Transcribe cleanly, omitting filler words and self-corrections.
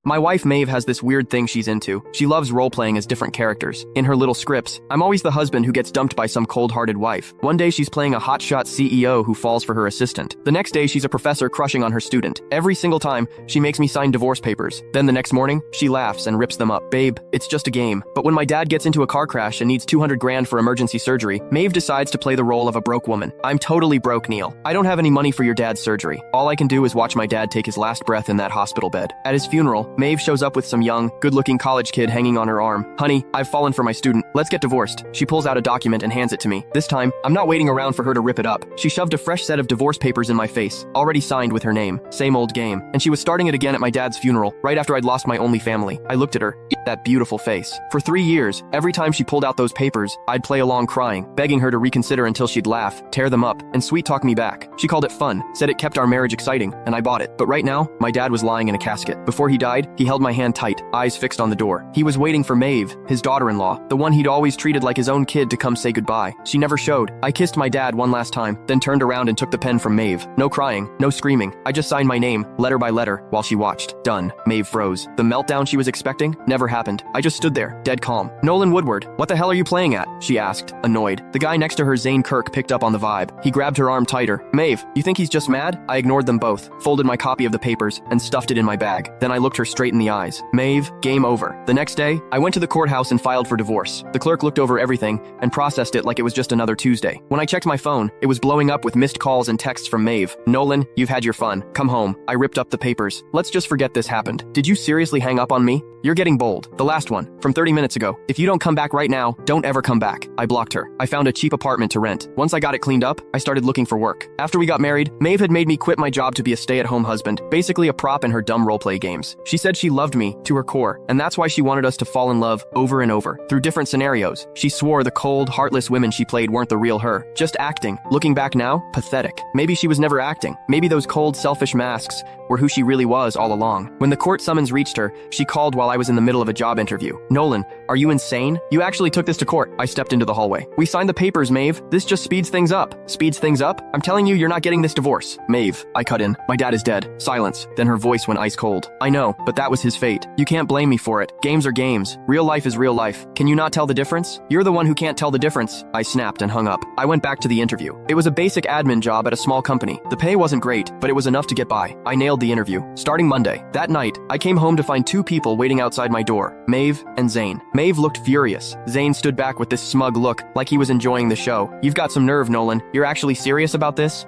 My wife Maeve has this weird thing she's into. She loves role-playing as different characters. In her little scripts, I'm always the husband who gets dumped by some cold-hearted wife. One day she's playing a hotshot CEO who falls for her assistant. The next day she's a professor crushing on her student. Every single time, she makes me sign divorce papers. Then the next morning, she laughs and rips them up. Babe, it's just a game. But when my dad gets into a car crash and needs 200 grand for emergency surgery, Maeve decides to play the role of a broke woman. I'm totally broke, Neil. I don't have any money for your dad's surgery. All I can do is watch my dad take his last breath in that hospital bed. At his funeral, Maeve shows up with some young, good-looking college kid hanging on her arm. Honey, I've fallen for my student. Let's get divorced. She pulls out a document and hands it to me. This time, I'm not waiting around for her to rip it up. She shoved a fresh set of divorce papers in my face, already signed with her name. Same old game. And she was starting it again at my dad's funeral, right after I'd lost my only family. I looked at her. That beautiful face. For 3 years, every time she pulled out those papers, I'd play along crying, begging her to reconsider until she'd laugh, tear them up, and sweet-talk me back. She called it fun, said it kept our marriage exciting, and I bought it. But right now, my dad was lying in a casket. Before he died, he held my hand tight, eyes fixed on the door. He was waiting for Maeve, his daughter-in-law, the one he'd always treated like his own kid, to come say goodbye. She never showed. I kissed my dad one last time, then turned around and took the pen from Maeve. No crying, no screaming. I just signed my name, letter by letter, while she watched. Done. Maeve froze. The meltdown she was expecting never happened. I just stood there, dead calm. Nolan Woodward, what the hell are you playing at? She asked, annoyed. The guy next to her, Zane Kirk, picked up on the vibe. He grabbed her arm tighter. Maeve, you think he's just mad? I ignored them both, folded my copy of the papers, and stuffed it in my bag. Then I looked her straight in the eyes. Maeve, game over. The next day, I went to the courthouse and filed for divorce. The clerk looked over everything and processed it like it was just another Tuesday. When I checked my phone, it was blowing up with missed calls and texts from Maeve. Nolan, you've had your fun. Come home. I ripped up the papers. Let's just forget this happened. Did you seriously hang up on me? You're getting bold. The last one, from 30 minutes ago. If you don't come back right now, don't ever come back. I blocked her. I found a cheap apartment to rent. Once I got it cleaned up, I started looking for work. After we got married, Maeve had made me quit my job to be a stay-at-home husband, basically a prop in her dumb roleplay games. She said she loved me to her core, and that's why she wanted us to fall in love over and over, through different scenarios. She swore the cold, heartless women she played weren't the real her, just acting. Looking back now, pathetic. Maybe she was never acting. Maybe those cold, selfish masks were who she really was all along. When the court summons reached her, she called while I was in the middle of a job interview. Nolan, are you insane? You actually took this to court. I stepped into the hallway. We signed the papers, Maeve. This just speeds things up. Speeds things up? I'm telling you, you're not getting this divorce. Maeve, I cut in. My dad is dead. Silence. Then her voice went ice cold. I know, but that was his fate. You can't blame me for it. Games are games. Real life is real life. Can you not tell the difference? You're the one who can't tell the difference. I snapped and hung up. I went back to the interview. It was a basic admin job at a small company. The pay wasn't great, but it was enough to get by. I nailed the interview. Starting Monday. That night, I came home to find 2 people waiting outside my door, Maeve and Zane. Maeve looked furious. Zane stood back with this smug look, like he was enjoying the show. You've got some nerve, Nolan. You're actually serious about this?